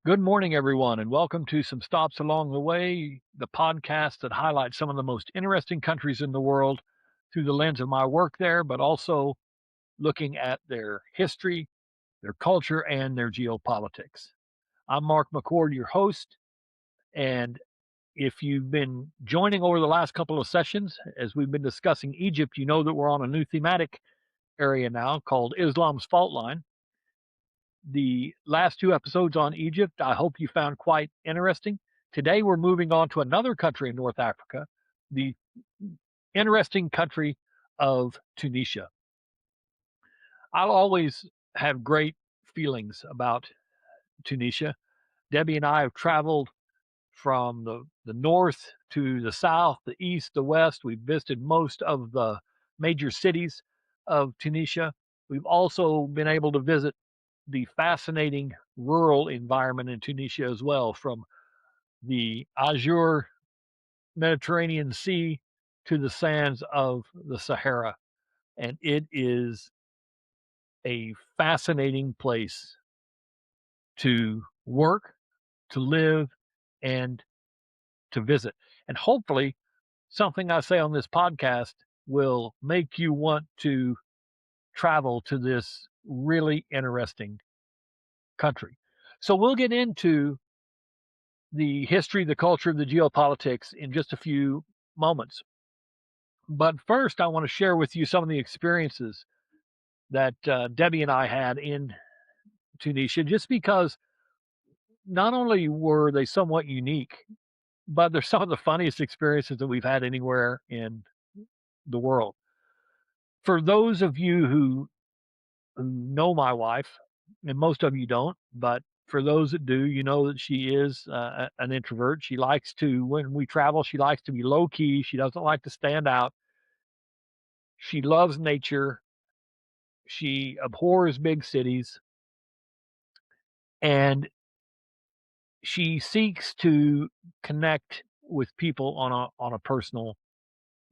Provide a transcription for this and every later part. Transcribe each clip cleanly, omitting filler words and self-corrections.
Good morning, everyone, and welcome to Some Stops Along the Way, the podcast that highlights some of the most interesting countries in the world through the lens of my work there, but also looking at their history, their culture, and their geopolitics. I'm Mark McCord, your host, and if you've been joining over the last couple of sessions, as we've been discussing Egypt, you know that we're on a new thematic area now called Islam's Fault Line. The last two episodes on Egypt, I hope you found quite interesting. Today, we're moving on to another country in North Africa, the interesting country of Tunisia. I'll always have great feelings about Tunisia. Debbie and I have traveled from the north to the south, the east, the west. We've visited most of the major cities of Tunisia. We've also been able to visit the fascinating rural environment in Tunisia as well, from the azure Mediterranean Sea to the sands of the Sahara. And it is a fascinating place to work, to live, and to visit. And hopefully, something I say on this podcast will make you want to travel to this really interesting country. So we'll get into the history, the culture, the geopolitics in just a few moments. But first, I want to share with you some of the experiences that Debbie and I had in Tunisia, just because not only were they somewhat unique, but they're some of the funniest experiences that we've had anywhere in the world. For those of you who know my wife, and most of you don't, but for those that do, you know that she is an introvert. She likes to, when we travel, she likes to be low key. She doesn't like to stand out. She loves nature. She abhors big cities, and she seeks to connect with people on a personal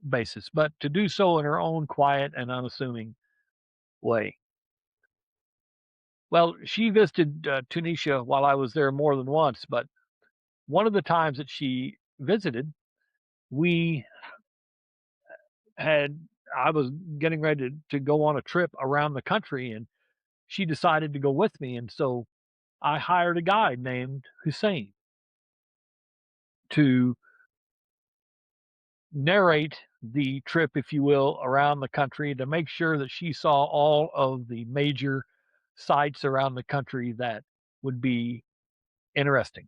basis, but to do so in her own quiet and unassuming way. Well, she visited Tunisia while I was there more than once, but one of the times that she visited, we had I was getting ready to go on a trip around the country, and she decided to go with me, and so I hired a guide named Hussein to narrate the trip, if you will, around the country to make sure that she saw all of the major sites around the country that would be interesting.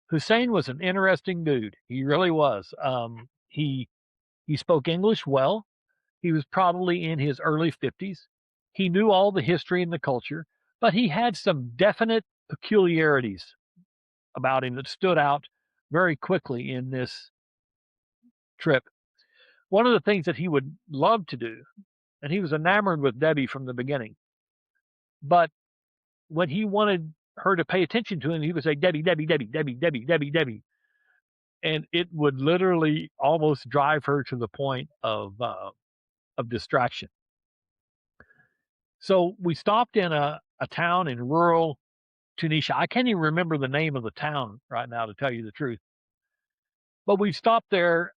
Hussein was an interesting dude. He really was. He spoke English well. He was probably in his early 50s. He knew all the history and the culture, but he had some definite peculiarities about him that stood out very quickly in this trip. One of the things that he would love to do, and he was enamored with Debbie from the beginning, but when he wanted her to pay attention to him, he would say, Debbie, Debbie, Debbie, Debbie, Debbie, Debbie, Debbie. And it would literally almost drive her to the point of distraction. So we stopped in a town in rural Tunisia. I can't even remember the name of the town right now, to tell you the truth. But we stopped there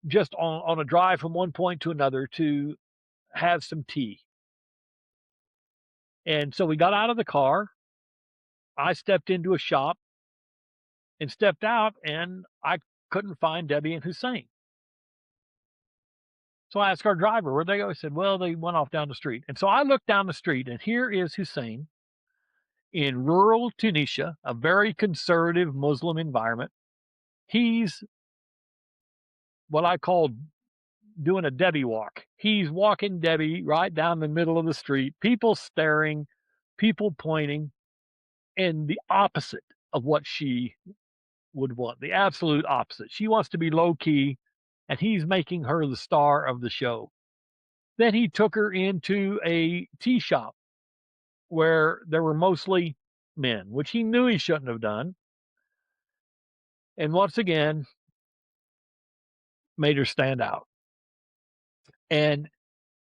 just on a drive from one point to another to have some tea. And so we got out of the car. I stepped into a shop and stepped out, and I couldn't find Debbie and Hussein. So I asked our driver, where'd they go? He said, well, they went off down the street. And so I looked down the street, and here is Hussein in rural Tunisia, a very conservative Muslim environment. He's what I call doing a Debbie walk. He's walking Debbie right down the middle of the street, people staring, people pointing, and the opposite of what she would want, the absolute opposite. She wants to be low key, and he's making her the star of the show. Then he took her into a tea shop where there were mostly men, which he knew he shouldn't have done. And once again, made her stand out. And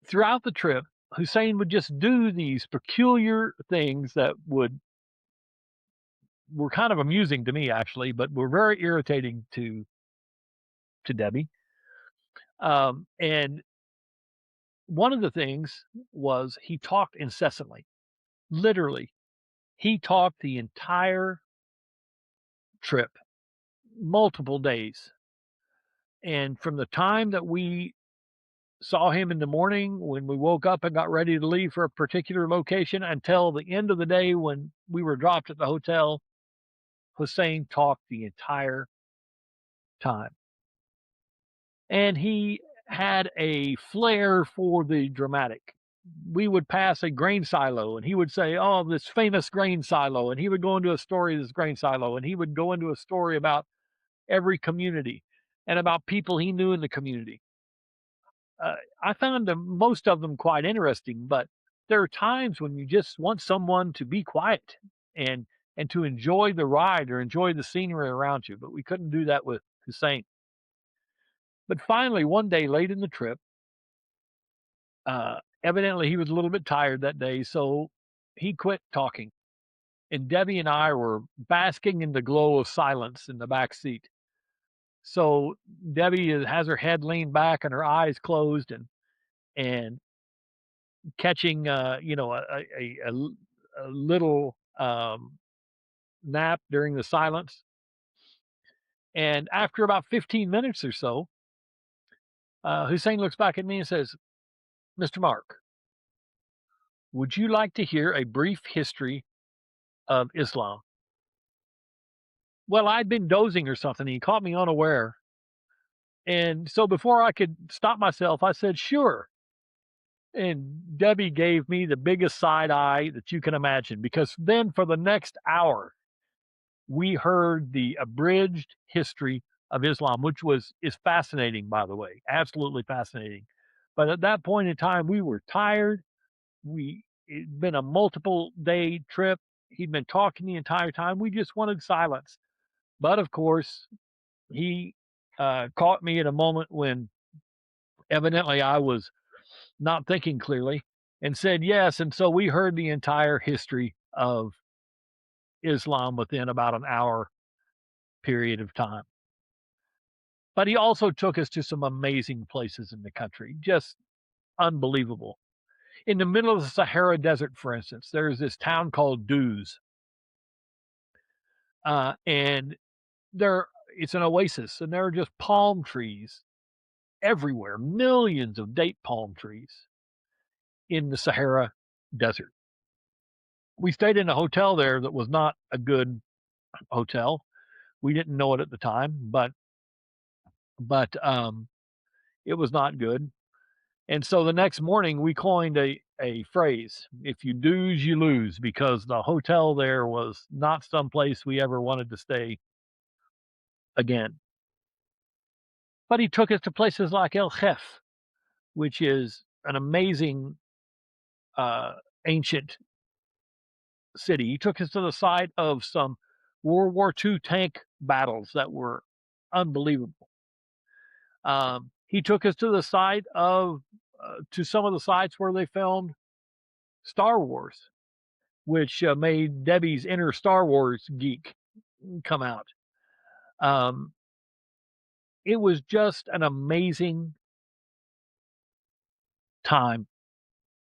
throughout the trip, Hussein would just do these peculiar things that would were kind of amusing to me actually, but were very irritating to Debbie. And one of the things was he talked incessantly. Literally, he talked the entire trip, multiple days. And from the time that we saw him in the morning when we woke up and got ready to leave for a particular location until the end of the day when we were dropped at the hotel, Hussein talked the entire time. And he had a flair for the dramatic. We would pass a grain silo and he would say, "Oh, this famous grain silo." And he would go into a story of this grain silo and he would go into a story about every community and about people he knew in the community. I found most of them quite interesting, but there are times when you just want someone to be quiet and to enjoy the ride or enjoy the scenery around you. But we couldn't do that with Hussein. But finally, one day late in the trip, evidently he was a little bit tired that day, so he quit talking. And Debbie and I were basking in the glow of silence in the back seat. So Debbie has her head leaned back and her eyes closed and catching a little nap during the silence. And after about 15 minutes or so, Hussein looks back at me and says, "Mr. Mark, would you like to hear a brief history of Islam?" Well, I'd been dozing or something. He caught me unaware. And so before I could stop myself, I said, "Sure." And Debbie gave me the biggest side eye that you can imagine because then for the next hour, we heard the abridged history of Islam, which is fascinating, by the way, absolutely fascinating. But at that point in time, we were tired. It'd been a multiple day trip. He'd been talking the entire time. We just wanted silence. But of course, he caught me at a moment when evidently I was not thinking clearly and said yes. And so we heard the entire history of Islam within about an hour period of time. But he also took us to some amazing places in the country, just unbelievable. In the middle of the Sahara Desert, for instance, there's this town called Duz, and there it's an oasis, and there are just palm trees everywhere, millions of date palm trees in the Sahara Desert. We stayed in a hotel there that was not a good hotel. We didn't know it at the time, but it was not good. And so the next morning we coined a phrase: if you do's, you lose, because the hotel there was not someplace we ever wanted to stay again. But he took us to places like El Khef, which is an amazing uh, ancient city. He took us to the site of some World War II tank battles that were unbelievable. He took us to the site of to some of the sites where they filmed Star Wars, which made Debbie's inner Star Wars geek come out. Um, it was just an amazing time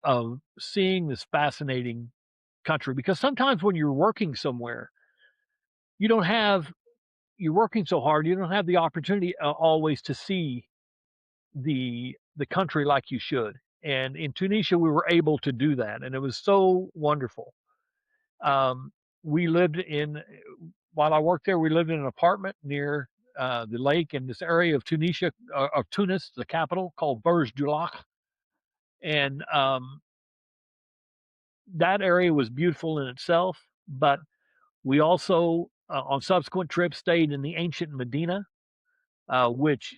of seeing this fascinating country because sometimes when you're working somewhere, you don't have you're working so hard, you don't have the opportunity always to see the country like you should. And in Tunisia, we were able to do that, and it was so wonderful. Um, we lived in while I worked there, we lived in an apartment near the lake in this area of Tunisia, of Tunis, the capital, called Burj Dulak, and that area was beautiful in itself. But we also, on subsequent trips, stayed in the ancient Medina, which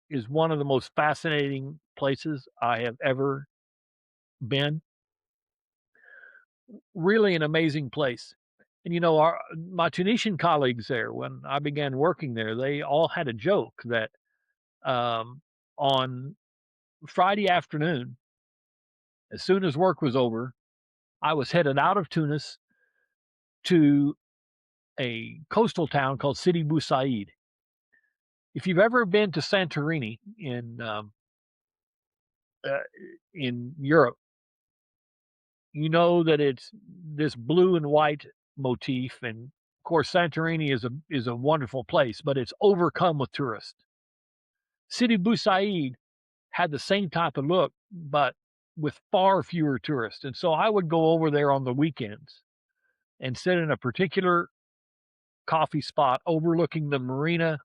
is one of the most fascinating places I have ever been. Really an amazing place. And you know, my Tunisian colleagues there, when I began working there, they all had a joke that on Friday afternoon, as soon as work was over, I was headed out of Tunis to a coastal town called Sidi Bou Said. If you've ever been to Santorini uh, in Europe, you know that it's this blue and white motif, and of course Santorini is a wonderful place, but it's overcome with tourists. Sidi Bou Said had the same type of look, but with far fewer tourists. And so I would go over there on the weekends and sit in a particular coffee spot overlooking the marina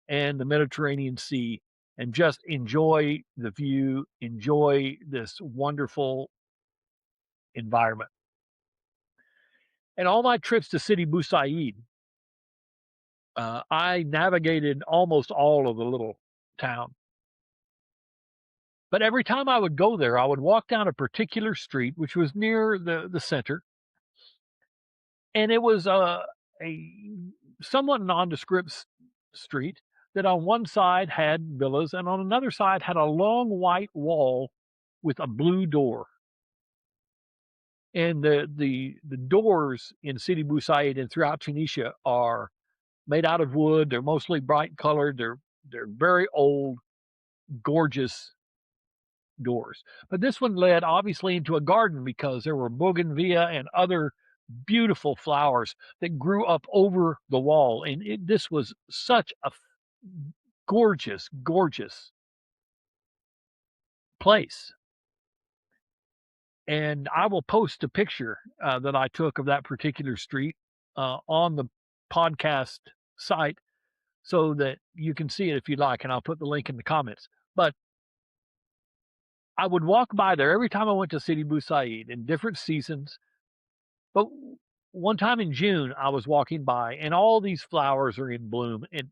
and the Mediterranean Sea and just enjoy the view, enjoy this wonderful environment. And all my trips to Sidi Bou Said, I navigated almost all of the little town. But every time I would go there, I would walk down a particular street, which was near the center, and it was a somewhat nondescript street that on one side had villas and on another side had a long white wall with a blue door. And the doors in Sidi Bou Said and throughout Tunisia are made out of wood. They're mostly bright colored. They're very old, gorgeous doors. But this one led obviously into a garden because there were bougainvillea and other beautiful flowers that grew up over the wall. And this was such a gorgeous, gorgeous place. And I will post a picture that I took of that particular street on the podcast site so that you can see it if you'd like. And I'll put the link in the comments. But I would walk by there every time I went to Sidi Bou Said in different seasons. But one time in June, I was walking by and all these flowers are in bloom. And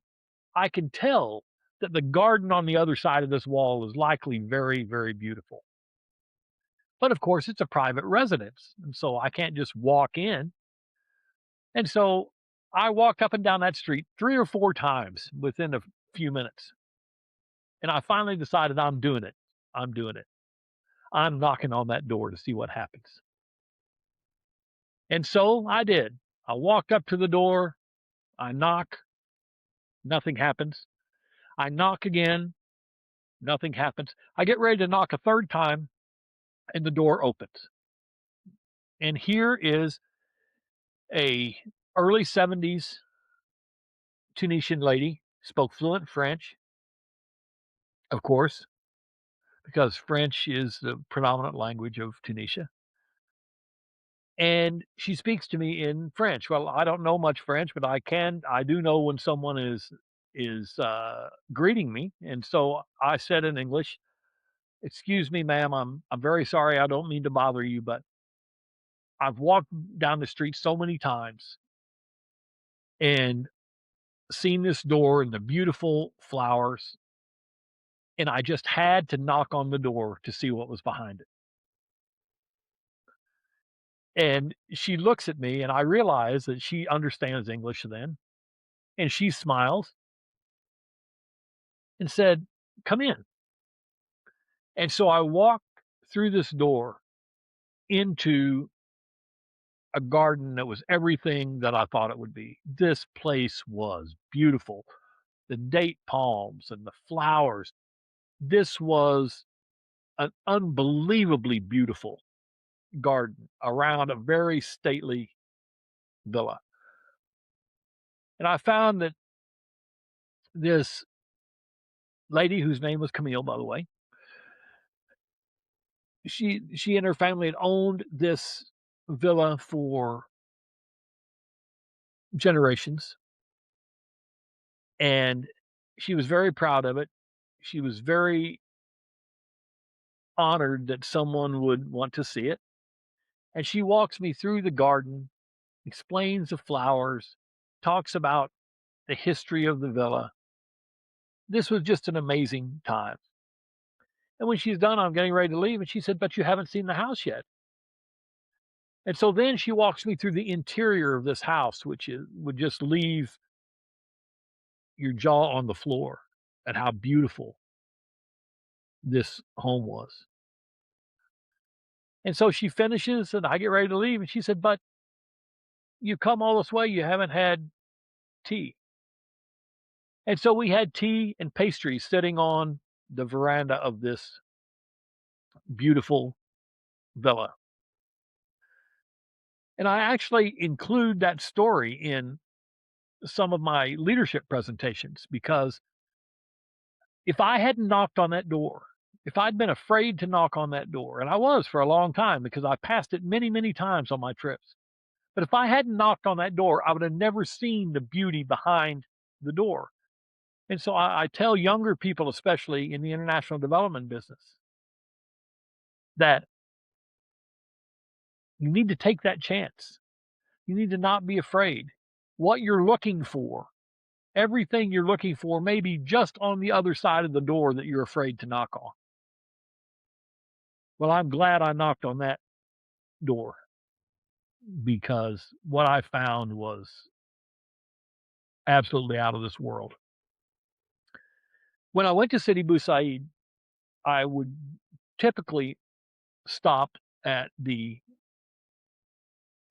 I can tell that the garden on the other side of this wall is likely very, very beautiful. But of course, it's a private residence. And so I can't just walk in. And so I walked up and down that street 3 or 4 times within a few minutes. And I finally decided I'm doing it. I'm doing it. I'm knocking on that door to see what happens. And so I did. I walked up to the door. I knock. Nothing happens. I knock again. Nothing happens. I get ready to knock a third time and the door opens. And here is a early 70s Tunisian lady, spoke fluent French, of course, because French is the predominant language of Tunisia. And she speaks to me in French. Well, I don't know much French, but I do know when someone is greeting me. And so I said in English, "Excuse me, ma'am, I'm very sorry. I don't mean to bother you, but I've walked down the street so many times and seen this door and the beautiful flowers, and I just had to knock on the door to see what was behind it." And she looks at me, and I realize that she understands English then, and she smiles and said, "Come in." And so I walked through this door into a garden that was everything that I thought it would be. This place was beautiful. The date palms and the flowers. This was an unbelievably beautiful garden around a very stately villa. And I found that this lady, whose name was Camille, by the way, she and her family had owned this villa for generations, and she was very proud of it. She was very honored that someone would want to see it. And she walks me through the garden, explains the flowers, talks about the history of the villa. This was just an amazing time. And when she's done, I'm getting ready to leave. And she said, "But you haven't seen the house yet." And so then she walks me through the interior of this house, which would just leave your jaw on the floor at how beautiful this home was. And so she finishes, and I get ready to leave. And she said, "But you come all this way, you haven't had tea. And so we had tea and pastries sitting on the veranda of this beautiful villa. And I actually include that story in some of my leadership presentations because if I hadn't knocked on that door, if I'd been afraid to knock on that door, and I was for a long time because I passed it many, many times on my trips, but if I hadn't knocked on that door, I would have never seen the beauty behind the door. And so I tell younger people, especially in the international development business, that you need to take that chance. You need to not be afraid. What you're looking for, everything you're looking for, may be just on the other side of the door that you're afraid to knock on. Well, I'm glad I knocked on that door because what I found was absolutely out of this world. When I went to Sidi Bou Said, I would typically stop at the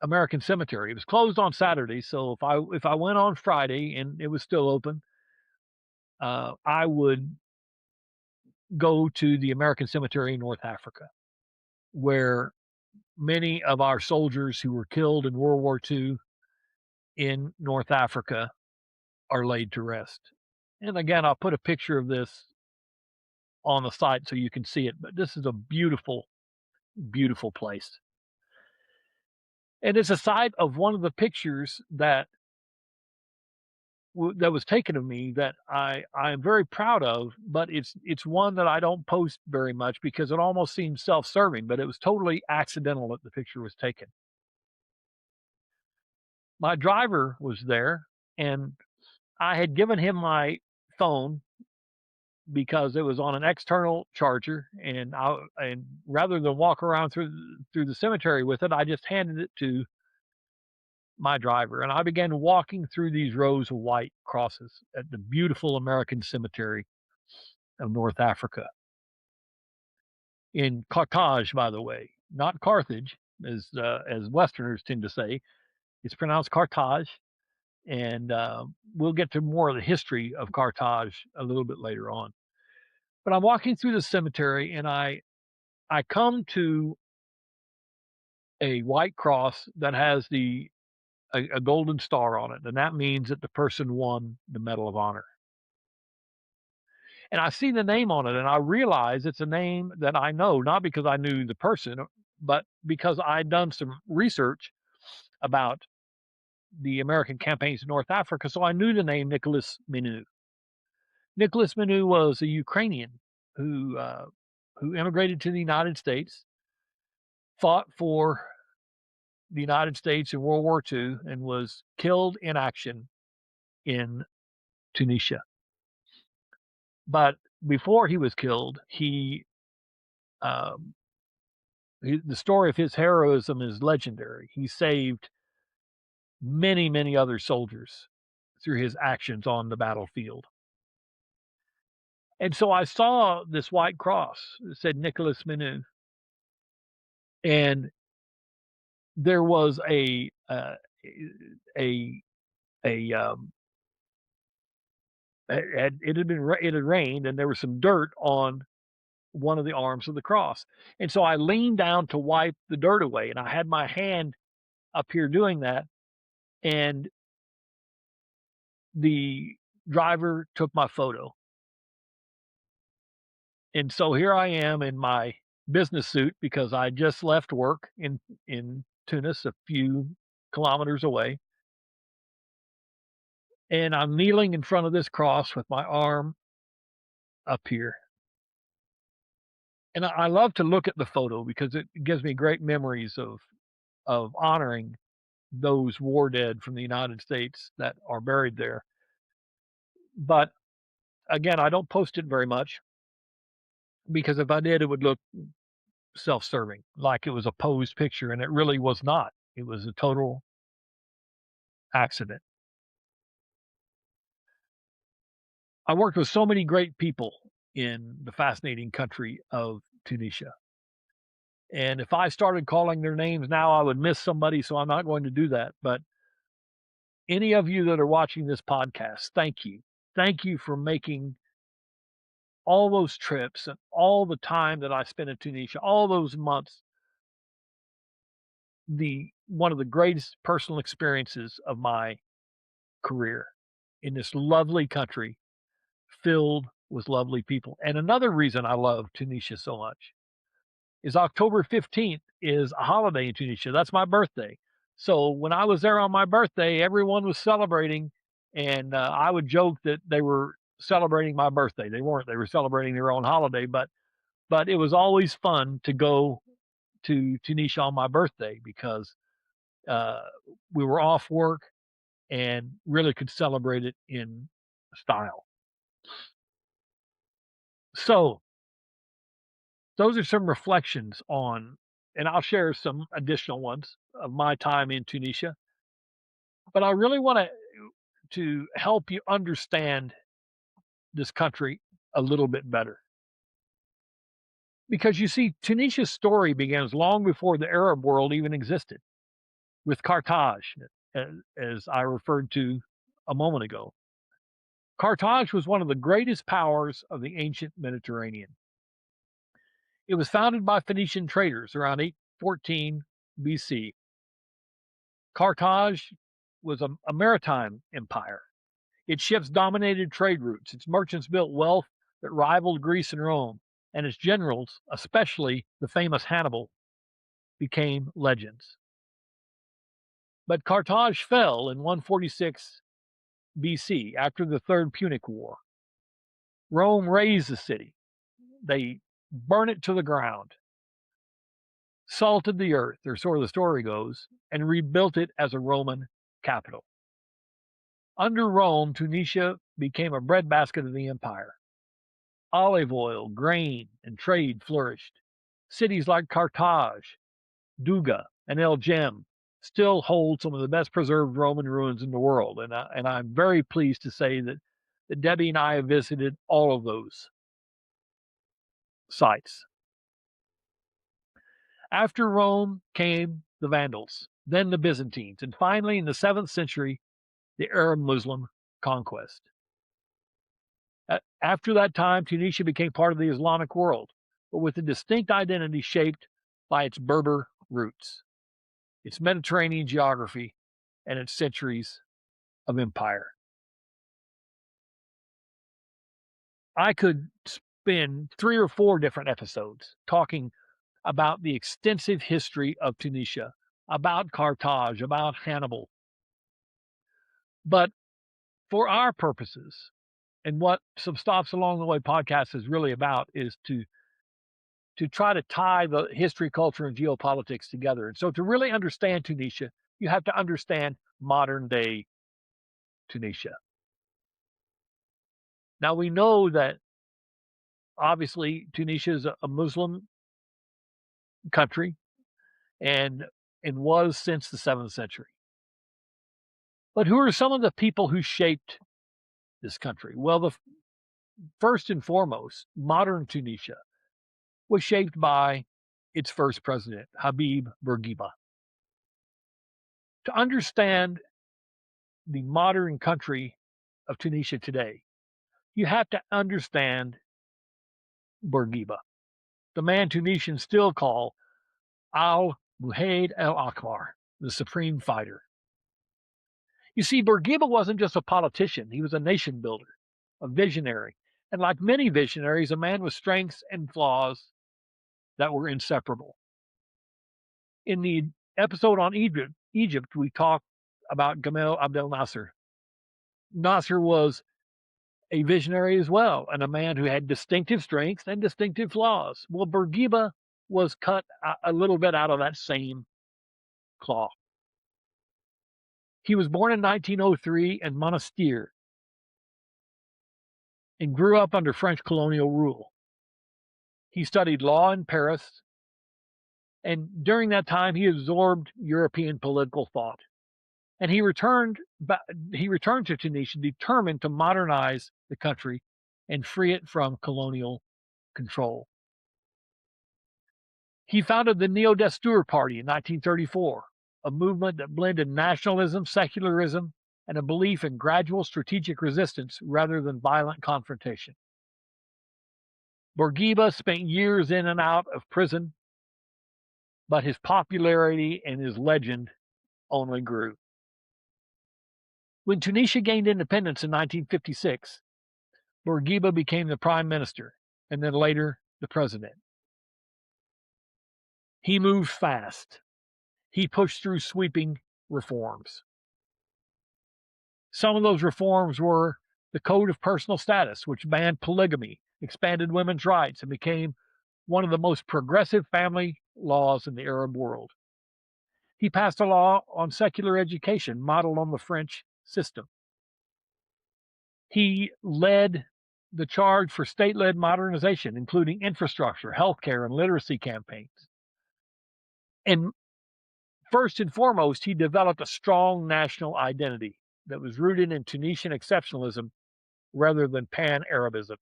American Cemetery. It was closed on Saturday, so if I went on Friday and it was still open, I would go to the American Cemetery in North Africa, where many of our soldiers who were killed in World War II in North Africa are laid to rest. And again, I'll put a picture of this on the site so you can see it, but this is a beautiful, beautiful place. And it's a site of one of the pictures that that was taken of me that I am very proud of, but it's one that I don't post very much because it almost seems self-serving, but it was totally accidental that the picture was taken. My driver was there, and I had given him my phone because it was on an external charger, and rather than walk around through the cemetery with it, I just handed it to my driver, and I began walking through these rows of white crosses at the beautiful American cemetery of North Africa. In Carthage, by the way, not Carthage, as Westerners tend to say. It's pronounced Carthage, and we'll get to more of the history of Carthage a little bit later on. But I'm walking through the cemetery, and I come to a white cross that has a golden star on it, and that means that the person won the Medal of Honor. And I see the name on it, and I realize it's a name that I know, not because I knew the person, but because I'd done some research about the American campaigns in North Africa, so I knew the name Nicholas Menou. Nicholas Menou was a Ukrainian who immigrated to the United States, fought for the United States in World War II, and was killed in action in Tunisia. But before he was killed, um, the story of his heroism is legendary. He saved many, many other soldiers through his actions on the battlefield. And so I saw this white cross that said Nicholas Menou, and there was a it had rained, and there was some dirt on one of the arms of the cross. And so I leaned down to wipe the dirt away, and I had my hand up here doing that, and the driver took my photo. And so here I am in my business suit because I just left work in Tunis, a few kilometers away. And I'm kneeling in front of this cross with my arm up here. And I love to look at the photo because it gives me great memories of honoring those war dead from the United States that are buried there. But again, I don't post it very much because if I did, it would look self-serving, like it was a posed picture, and it really was not. It was a total accident. I worked with so many great people in the fascinating country of Tunisia. And if I started calling their names now, I would miss somebody, so I'm not going to do that. But Any of you that are watching this podcast, thank you. Thank you for making all those trips and all the time that I spent in Tunisia, all those months, one of the greatest personal experiences of my career in this lovely country filled with lovely people. And another reason I love Tunisia so much is October 15th is a holiday in Tunisia. That's my birthday. So when I was there on my birthday, everyone was celebrating, and I would joke that they were celebrating my birthday. They weren't. They were celebrating their own holiday, but it was always fun to go to Tunisia on my birthday because uh, we were off work and really could celebrate it in style. So those are some reflections on, and I'll share some additional ones of my time in Tunisia. But I really want to help you understand this country a little bit better. Because you see, Tunisia's story begins long before the Arab world even existed, with Carthage, as I referred to a moment ago. Carthage was one of the greatest powers of the ancient Mediterranean. It was founded by Phoenician traders around 814 BC. Carthage was a maritime empire. Its ships dominated trade routes. Its merchants built wealth that rivaled Greece and Rome, and its generals, especially the famous Hannibal, became legends. But Carthage fell in 146 BC after the Third Punic War. Rome razed the city. They burned it to the ground, salted the earth, or so the story goes, and rebuilt it as a Roman capital. Under Rome, Tunisia became a breadbasket of the empire. Olive oil, grain, and trade flourished. Cities like Carthage, Duga, and El Jem still hold some of the best preserved Roman ruins in the world, and I'm very pleased to say that Debbie and I have visited all of those sites. After Rome came the Vandals, then the Byzantines, and finally in the 7th century, the Arab Muslim conquest. After that time, Tunisia became part of the Islamic world, but with a distinct identity shaped by its Berber roots, its Mediterranean geography, and its centuries of empire. I could spend 3 or 4 different episodes talking about the extensive history of Tunisia, about Carthage, about Hannibal. But for our purposes, and what Some Stops Along the Way podcast is really about, is to try to tie the history, culture, and geopolitics together. And so to really understand Tunisia, you have to understand modern day Tunisia. Now we know that obviously Tunisia is a Muslim country and was since the 7th century. But who are some of the people who shaped this country? Well, the first and foremost, modern Tunisia was shaped by its first president, Habib Bourguiba. To understand the modern country of Tunisia today, you have to understand Bourguiba, the man Tunisians still call Al-Muhaid al-Akbar, the supreme fighter. You see, Bourguiba wasn't just a politician, he was a nation builder, a visionary, and like many visionaries, a man with strengths and flaws that were inseparable. In the episode on Egypt, we talked about Gamal Abdel Nasser. Nasser was a visionary as well, and a man who had distinctive strengths and distinctive flaws. Well, Bourguiba was cut a little bit out of that same cloth. He was born in 1903 in Monastir and grew up under French colonial rule. He studied law in Paris, and during that time he absorbed European political thought. And he returned to Tunisia determined to modernize the country and free it from colonial control. He founded the Neo-Destour Party in 1934, a movement that blended nationalism, secularism, and a belief in gradual strategic resistance rather than violent confrontation. Bourguiba spent years in and out of prison, but his popularity and his legend only grew. When Tunisia gained independence in 1956, Bourguiba became the prime minister and then later the president. He moved fast. He pushed through sweeping reforms. Some of those reforms were the Code of Personal Status, which banned polygamy, expanded women's rights, and became one of the most progressive family laws in the Arab world. He passed a law on secular education modeled on the French system. He led the charge for state-led modernization, including infrastructure, healthcare, and literacy campaigns. And first and foremost, he developed a strong national identity that was rooted in Tunisian exceptionalism rather than pan-Arabism.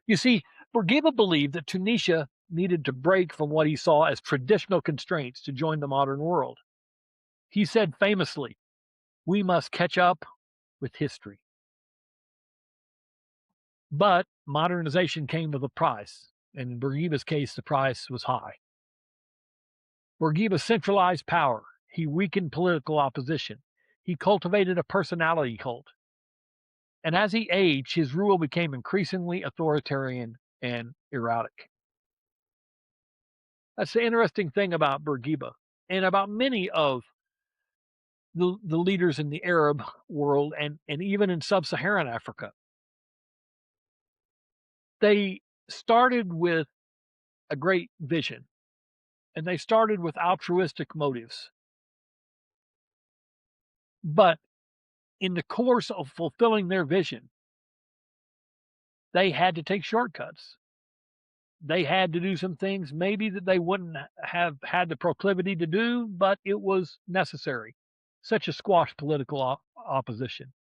You see, Bourguiba believed that Tunisia needed to break from what he saw as traditional constraints to join the modern world. He said famously, "We must catch up with history." But modernization came with a price, and in Bourguiba's case, the price was high. Bourguiba centralized power. He weakened political opposition. He cultivated a personality cult. And as he aged, his rule became increasingly authoritarian and erratic. That's the interesting thing about Bourguiba and about many of the leaders in the Arab world and even in sub-Saharan Africa. They started with a great vision, and they started with altruistic motives. But in the course of fulfilling their vision, they had to take shortcuts. They had to do some things maybe that they wouldn't have had the proclivity to do, but it was necessary, such as squash political opposition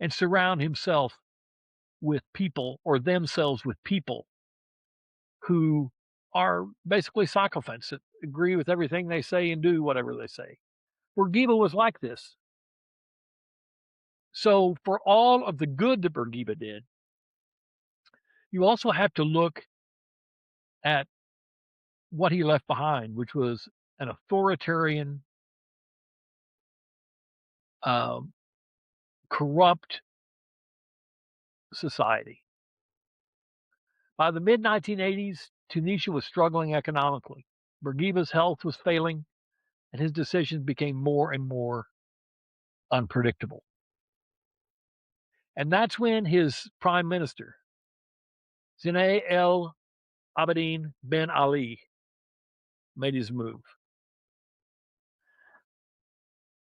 and surround himself with people or themselves with people who are basically sycophants that agree with everything they say and do whatever they say. Bourguiba was like this. So for all of the good that Bourguiba did, you also have to look at what he left behind, which was an authoritarian, corrupt society. By the mid-1980s, Tunisia was struggling economically. Bourguiba's health was failing, and his decisions became more and more unpredictable. And that's when his prime minister, Zine El Abidine Ben Ali, made his move.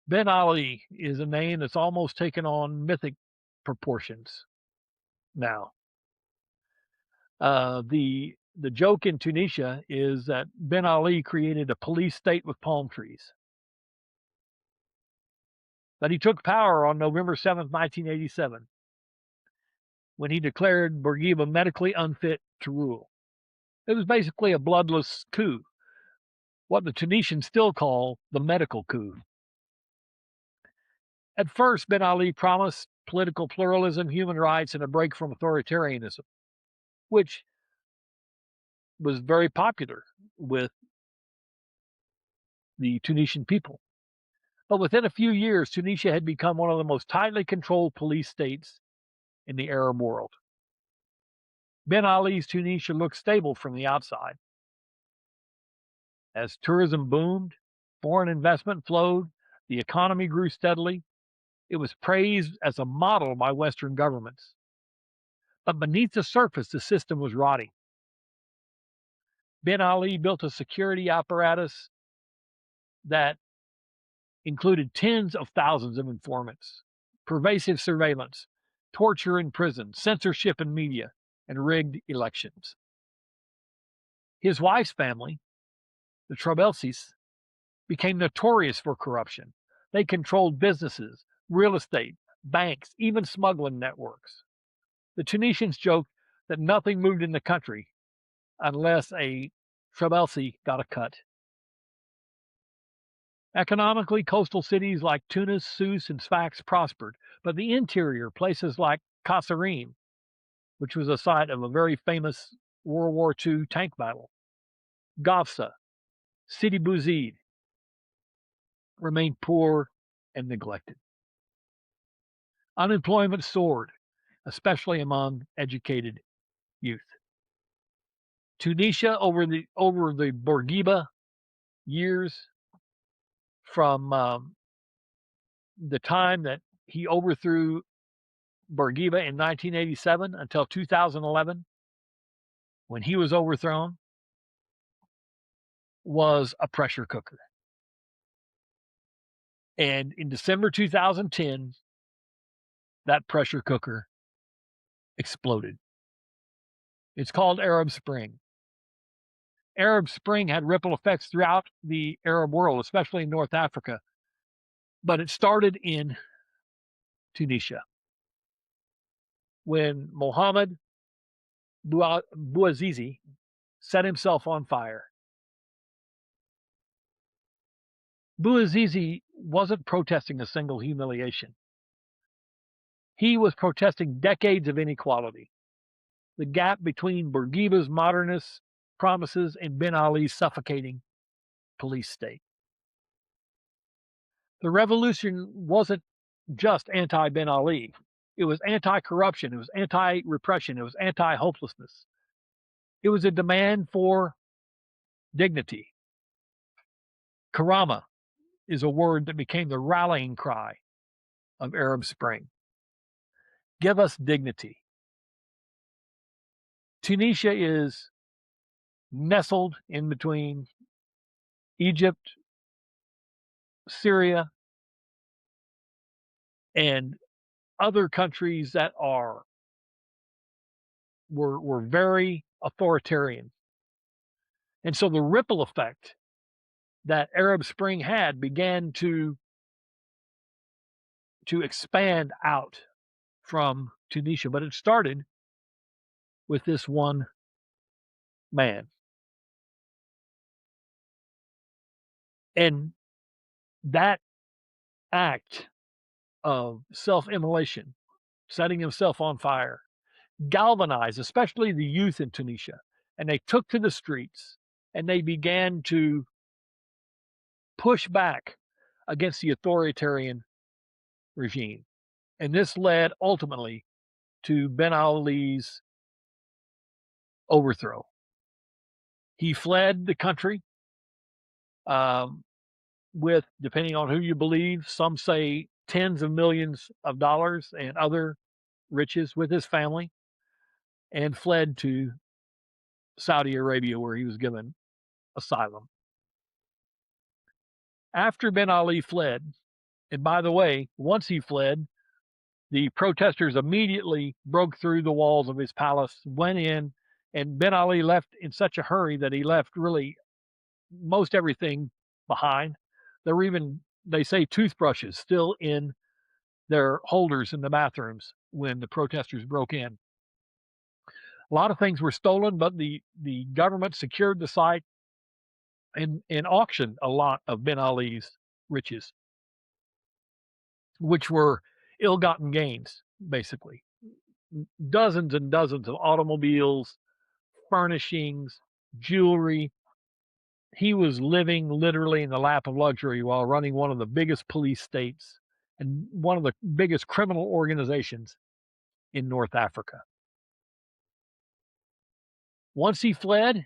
Ben Ali is a name that's almost taken on mythic proportions now. The joke in Tunisia is that Ben Ali created a police state with palm trees. But he took power on November 7th, 1987, when he declared Bourguiba medically unfit to rule. It was basically a bloodless coup, what the Tunisians still call the medical coup. At first, Ben Ali promised political pluralism, human rights, and a break from authoritarianism, which was very popular with the Tunisian people. But within a few years, Tunisia had become one of the most tightly controlled police states in the Arab world. Ben Ali's Tunisia looked stable from the outside. As tourism boomed, foreign investment flowed, the economy grew steadily. It was praised as a model by Western governments. But beneath the surface, the system was rotting. Ben Ali built a security apparatus that included tens of thousands of informants, pervasive surveillance, torture in prison, censorship in media, and rigged elections. His wife's family, the Trabelsis, became notorious for corruption. They controlled businesses, real estate, banks, even smuggling networks. The Tunisians joked that nothing moved in the country unless a Trabelsi got a cut. Economically, coastal cities like Tunis, Sousse, and Sfax prospered, but the interior, places like Kasserine, which was a site of a very famous World War II tank battle, Gafsa, Sidi Bouzid, remained poor and neglected. Unemployment soared, especially among educated youth. Tunisia, over the Bourguiba years, from the time that he overthrew Bourguiba in 1987 until 2011, when he was overthrown, was a pressure cooker. And in December 2010, that pressure cooker exploded. It's called Arab Spring. Arab Spring had ripple effects throughout the Arab world, especially in North Africa, but it started in Tunisia when Mohammed Bouazizi set himself on fire. Bouazizi wasn't protesting a single humiliation. He was protesting decades of inequality, the gap between Bourguiba's modernist promises and Ben Ali's suffocating police state. The revolution wasn't just anti-Ben Ali. It was anti-corruption. It was anti-repression. It was anti-hopelessness. It was a demand for dignity. Karama is a word that became the rallying cry of Arab Spring. Give us dignity. Tunisia is nestled in between Egypt, Syria, and other countries that were very authoritarian. And so the ripple effect that Arab Spring had began to expand out from Tunisia, but it started with this one man. And that act of self-immolation, setting himself on fire, galvanized especially the youth in Tunisia. And they took to the streets and they began to push back against the authoritarian regime. And this led ultimately to Ben Ali's overthrow. He fled the country with, depending on who you believe, some say tens of millions of dollars and other riches with his family, and fled to Saudi Arabia, where he was given asylum. After Ben Ali fled, and by the way, once he fled, the protesters immediately broke through the walls of his palace, went in, and Ben Ali left in such a hurry that he left really most everything behind. There were even, they say, toothbrushes still in their holders in the bathrooms when the protesters broke in. A lot of things were stolen, but the government secured the site and auctioned a lot of Ben Ali's riches, which were ill-gotten gains, basically. Dozens and dozens of automobiles, furnishings, jewelry. He was living literally in the lap of luxury while running one of the biggest police states and one of the biggest criminal organizations in North Africa. Once he fled,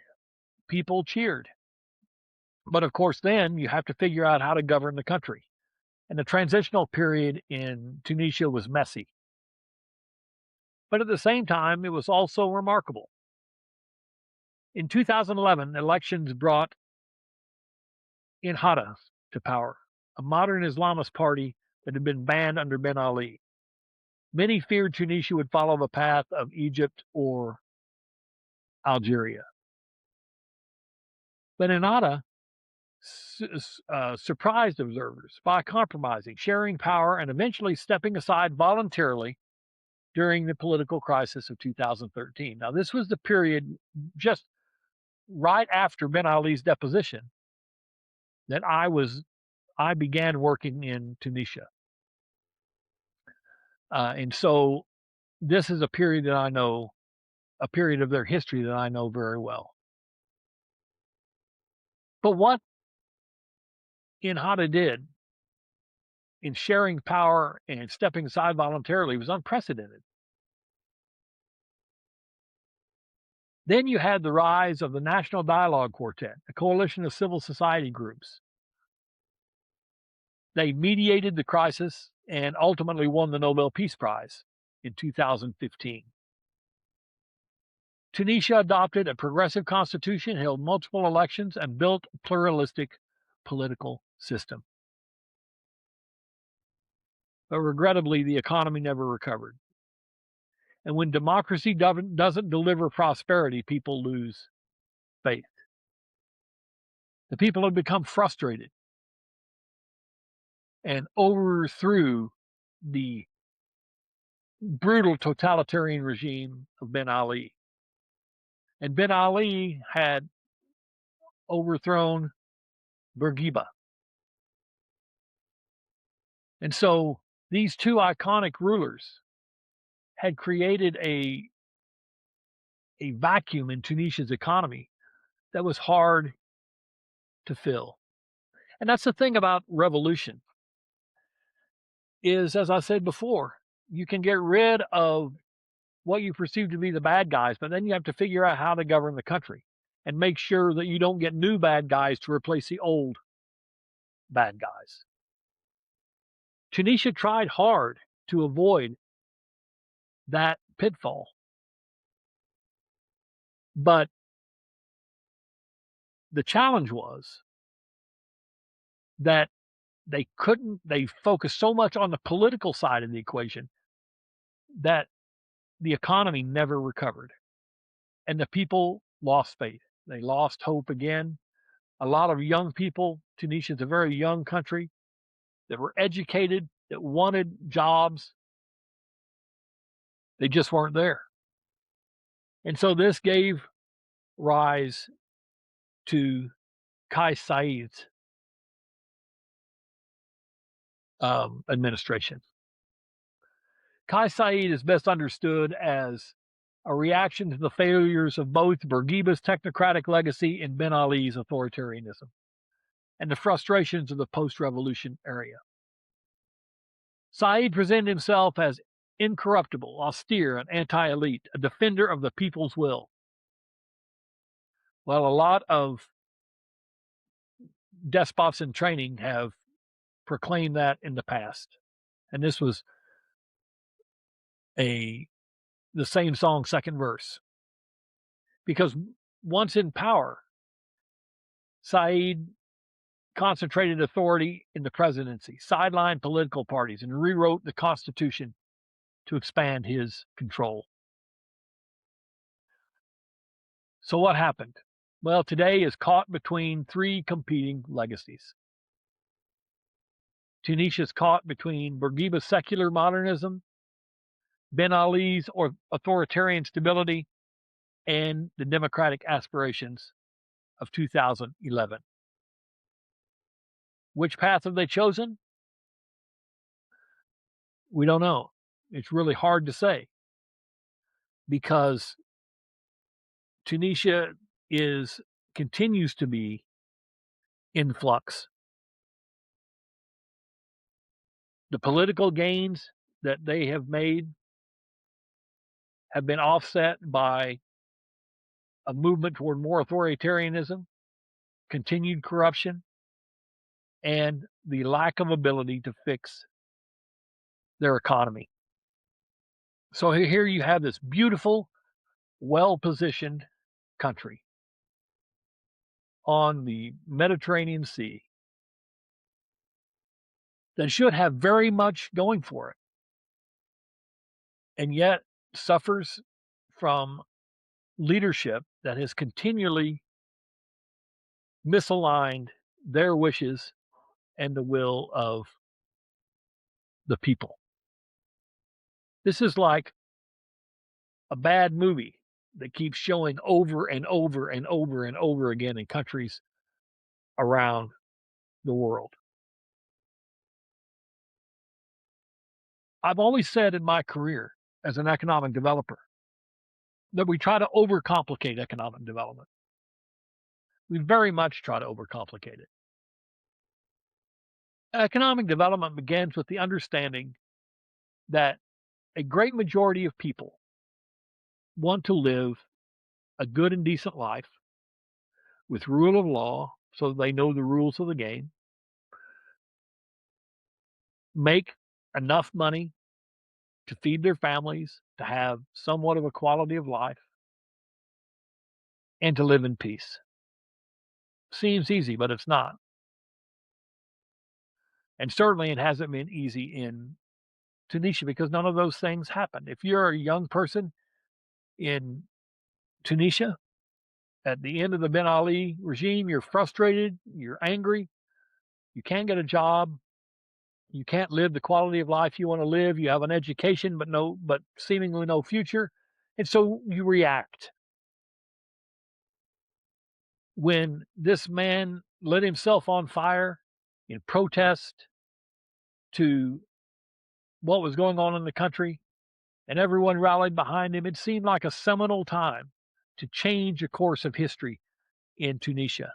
people cheered. But of course, then you have to figure out how to govern the country. And the transitional period in Tunisia was messy. But at the same time, it was also remarkable. In 2011, elections brought Ennahda to power, a modern Islamist party that had been banned under Ben Ali. Many feared Tunisia would follow the path of Egypt or Algeria. But Ennahda surprised observers by compromising, sharing power, and eventually stepping aside voluntarily during the political crisis of 2013. Now, this was the period just right after Ben Ali's deposition that I was I began working in Tunisia. And so this is a period that I know, a period of their history that I know very well. But what Inhada did in sharing power and stepping aside voluntarily was unprecedented. Then you had the rise of the National Dialogue Quartet, a coalition of civil society groups. They mediated the crisis and ultimately won the Nobel Peace Prize in 2015. Tunisia adopted a progressive constitution, held multiple elections, and built a pluralistic political system. But regrettably, the economy never recovered. And when democracy doesn't deliver prosperity, people lose faith. The people have become frustrated and overthrew the brutal totalitarian regime of Ben Ali. And Ben Ali had overthrown Bourguiba. And so these two iconic rulers had created a vacuum in Tunisia's economy that was hard to fill. And that's the thing about revolution is, as I said before, you can get rid of what you perceive to be the bad guys, but then you have to figure out how to govern the country and make sure that you don't get new bad guys to replace the old bad guys. Tunisia tried hard to avoid that pitfall. But the challenge was that they focused so much on the political side of the equation that the economy never recovered. And the people lost faith. They lost hope again. A lot of young people, Tunisia is a very young country, that were educated, that wanted jobs. They just weren't there. And so this gave rise to Kais Saied's administration. Kais Saied is best understood as a reaction to the failures of both Bourguiba's technocratic legacy and Ben Ali's authoritarianism, and the frustrations of the post-revolution area. Saied presented himself as incorruptible, austere, and anti-elite, a defender of the people's will. Well, a lot of despots in training have proclaimed that in the past. And this was the same song, second verse. Because once in power, Saied concentrated authority in the presidency, sidelined political parties, and rewrote the Constitution to expand his control. So what happened? Well, today is caught between three competing legacies. Tunisia is caught between Bourguiba's secular modernism, Ben Ali's authoritarian stability, and the democratic aspirations of 2011. Which path have they chosen? We don't know. It's really hard to say because Tunisia continues to be in flux. The political gains that they have made have been offset by a movement toward more authoritarianism, continued corruption, and the lack of ability to fix their economy. So here you have this beautiful, well-positioned country on the Mediterranean Sea that should have very much going for it, and yet suffers from leadership that has continually misaligned their wishes and the will of the people. This is like a bad movie that keeps showing over and over and over and over again in countries around the world. I've always said in my career as an economic developer that we try to overcomplicate economic development. We very much try to overcomplicate it. Economic development begins with the understanding that a great majority of people want to live a good and decent life with rule of law so they know the rules of the game, make enough money to feed their families, to have somewhat of a quality of life, and to live in peace. Seems easy, but it's not. And certainly it hasn't been easy in Tunisia because none of those things happen. If you're a young person in Tunisia at the end of the Ben Ali regime, you're frustrated, you're angry, you can't get a job, you can't live the quality of life you want to live, you have an education but seemingly no future, and so you react. When this man lit himself on fire in protest to what was going on in the country, and everyone rallied behind him, it seemed like a seminal time to change the course of history in Tunisia.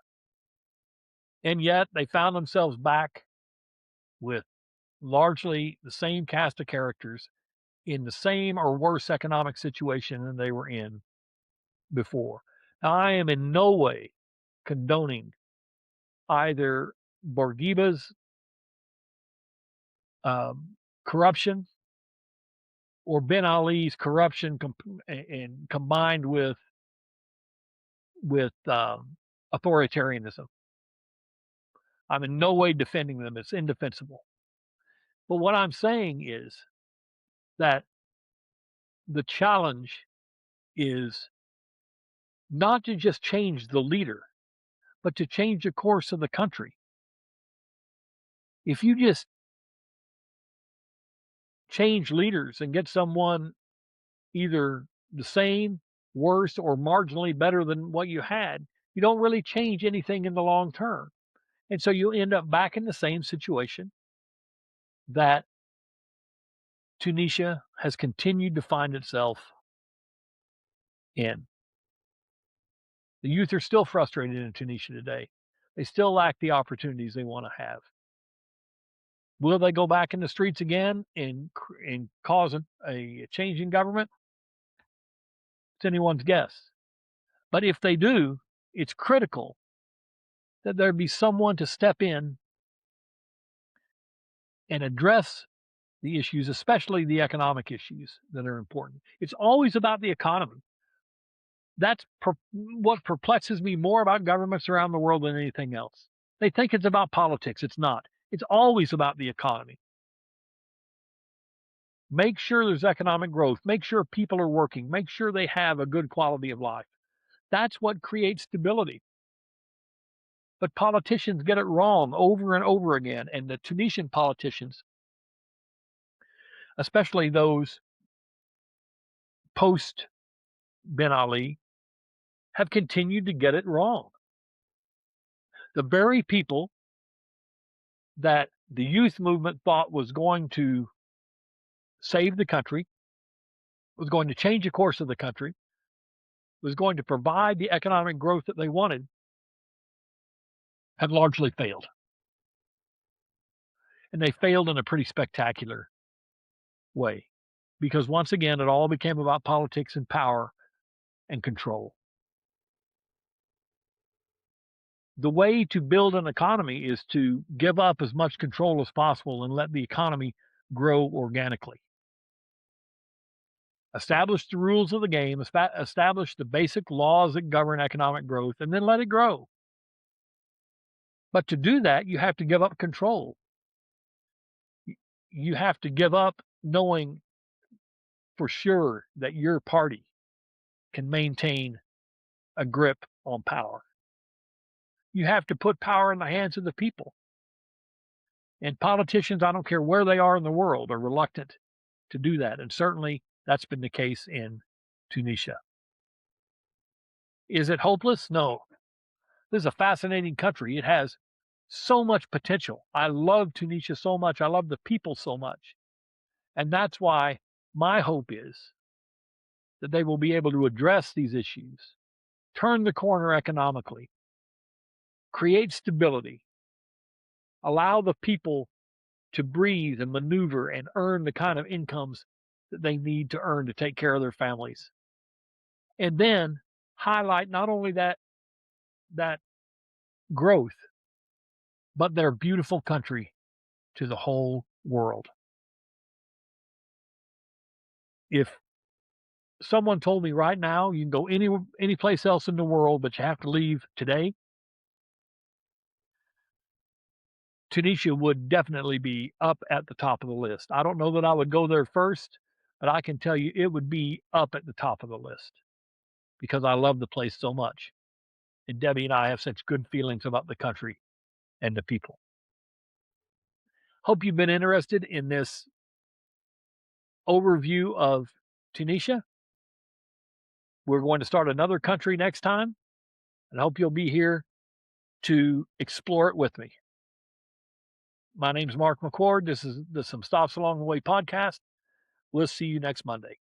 And yet they found themselves back with largely the same cast of characters in the same or worse economic situation than they were in before. Now, I am in no way condoning either Bourguiba's corruption or Ben Ali's corruption and combined with authoritarianism. I'm in no way defending them. It's indefensible. But what I'm saying is that the challenge is not to just change the leader, but to change the course of the country. If you just change leaders and get someone either the same, worse, or marginally better than what you had, you don't really change anything in the long term. And so you end up back in the same situation that Tunisia has continued to find itself in. The youth are still frustrated in Tunisia today. They still lack the opportunities they want to have. Will they go back in the streets again and cause a change in government? It's anyone's guess. But if they do, it's critical that there be someone to step in and address the issues, especially the economic issues that are important. It's always about the economy. That's what perplexes me more about governments around the world than anything else. They think it's about politics. It's not. It's always about the economy. Make sure there's economic growth. Make sure people are working. Make sure they have a good quality of life. That's what creates stability. But politicians get it wrong over and over again. And the Tunisian politicians, especially those post Ben Ali, have continued to get it wrong. The very people that the youth movement thought was going to save the country, was going to change the course of the country, was going to provide the economic growth that they wanted, have largely failed. And they failed in a pretty spectacular way. Because once again, it all became about politics and power and control. The way to build an economy is to give up as much control as possible and let the economy grow organically. Establish the rules of the game, establish the basic laws that govern economic growth, and then let it grow. But to do that, you have to give up control. You have to give up knowing for sure that your party can maintain a grip on power. You have to put power in the hands of the people. And politicians, I don't care where they are in the world, are reluctant to do that. And certainly that's been the case in Tunisia. Is it hopeless? No. This is a fascinating country. It has so much potential. I love Tunisia so much. I love the people so much. And that's why my hope is that they will be able to address these issues, turn the corner economically, create stability, allow the people to breathe and maneuver and earn the kind of incomes that they need to earn to take care of their families. And then highlight not only that growth, but their beautiful country to the whole world. If someone told me right now you can go any place else in the world, but you have to leave today, Tunisia would definitely be up at the top of the list. I don't know that I would go there first, but I can tell you it would be up at the top of the list because I love the place so much. And Debbie and I have such good feelings about the country and the people. Hope you've been interested in this overview of Tunisia. We're going to start another country next time, and I hope you'll be here to explore it with me. My name's Mark McCord. This is the Some Stops Along the Way podcast. We'll see you next Monday.